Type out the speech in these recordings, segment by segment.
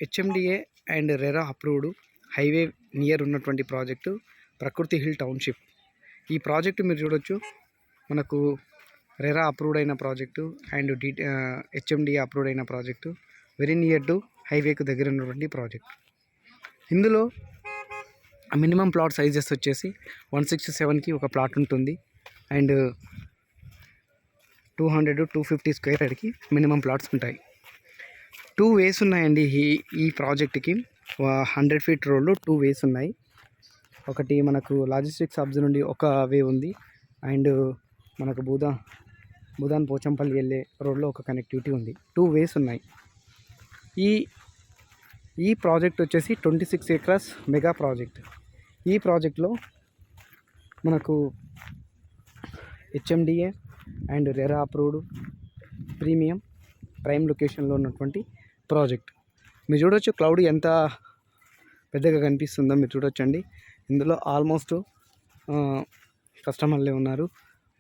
HMDA and RERA approved highway near ఉన్నటువంటి project ప్రకృతి hill township. ఈ ప్రాజెక్టు మీరు చూడొచ్చు, మనకు రెరా అప్రూవ్డ్ అయిన ప్రాజెక్టు అండ్ హెచ్ఎండిఏ అప్రూవ్డ్ అయిన ప్రాజెక్టు, వెరీ నియర్ టు హైవేకు దగ్గర ఉన్నటువంటి ప్రాజెక్ట్. ఇందులో మినిమం ప్లాట్ సైజెస్ వచ్చేసి 167కి ఒక ప్లాట్ ఉంటుంది అండ్ 200-250 స్క్వేర్ యార్డ్కి మినిమం ప్లాట్స్ ఉంటాయి. 2 వేస్ ఉన్నాయండి ఈ ప్రాజెక్ట్కి. 100 ఫీట్ రోడ్లు 2 వేస్ ఉన్నాయి. ఒకటి మనకు లాజిస్టిక్స్ హబ్స్ నుండి ఒక వే ఉంది అండ్ మనకు భూదాన్ పోచంపల్లి వెళ్ళే రోడ్లో ఒక కనెక్టివిటీ ఉంది. 2 వేస్ ఉన్నాయి. ఈ ప్రాజెక్ట్ వచ్చేసి 26 acres మెగా ప్రాజెక్ట్. ఈ ప్రాజెక్ట్లో మనకు HMDA and RERA approved prime లొకేషన్లో ఉన్నటువంటి ప్రాజెక్ట్. మీరు చూడొచ్చు క్లౌడ్ ఎంత పెద్దగా కనిపిస్తుందో మీరు చూడొచ్చండి. ఇందులో ఆల్మోస్ట్ కస్టమర్లే ఉన్నారు.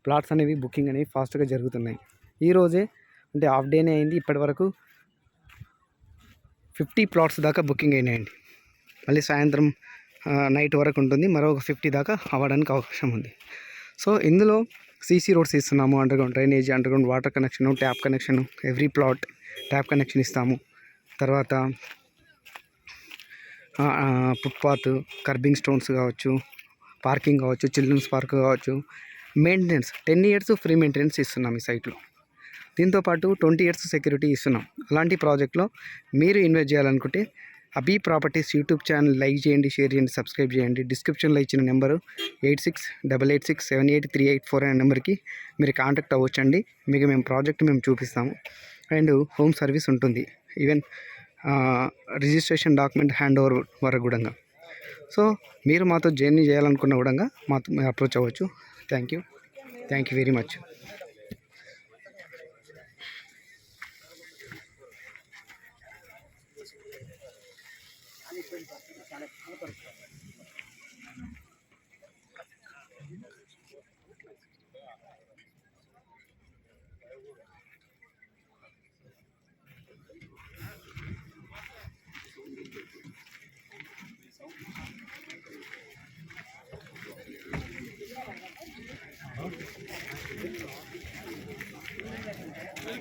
ప్లాట్స్ అనేవి బుకింగ్ అనేవి ఫాస్ట్గా జరుగుతున్నాయి. ఈరోజే అంటే హాఫ్ డేనే అయింది, ఇప్పటి వరకు 50 ప్లాట్స్ దాకా బుకింగ్ అయినాయండి. మళ్ళీ సాయంత్రం నైట్ వరకు ఉంటుంది, మరొక 50 దాకా అవ్వడానికి అవకాశం ఉంది. సో ఇందులో సీసీ రోడ్స్ ఇస్తున్నాము, underground drainage, underground water connection, tap connection, every plot tap connection ఇస్తాము. తర్వాత ఫుట్పాత్, కర్బింగ్ స్టోన్స్ కావచ్చు, పార్కింగ్ కావచ్చు, చిల్డ్రన్స్ పార్క్ కావచ్చు, మెయింటెనెన్స్ 10 years ఫ్రీ మెయింటెనెన్స్ ఇస్తున్నాం ఈ సైట్లో. దీంతోపాటు 20 years సెక్యూరిటీ ఇస్తున్నాం. అలాంటి ప్రాజెక్ట్లో మీరు ఇన్వెస్ట్ చేయాలనుకుంటే అబీ ప్రాపర్టీస్ యూట్యూబ్ ఛానల్ లైక్ చేయండి, షేర్ చేయండి, సబ్స్క్రైబ్ చేయండి. డిస్క్రిప్షన్లో ఇచ్చిన నెంబరు 8688678384 అనే నెంబర్కి మీరు కాంటాక్ట్ అవ్వచ్చండి. మీకు మేము చూపిస్తాము అండ్ హోమ్ సర్వీస్ ఉంటుంది, even registration document hand over వరకు కూడా. సో మీరు మాతో జర్నీ చేయాలనుకున్న కూడా మాతో అప్రోచ్ అవ్వచ్చు. Thank you very much.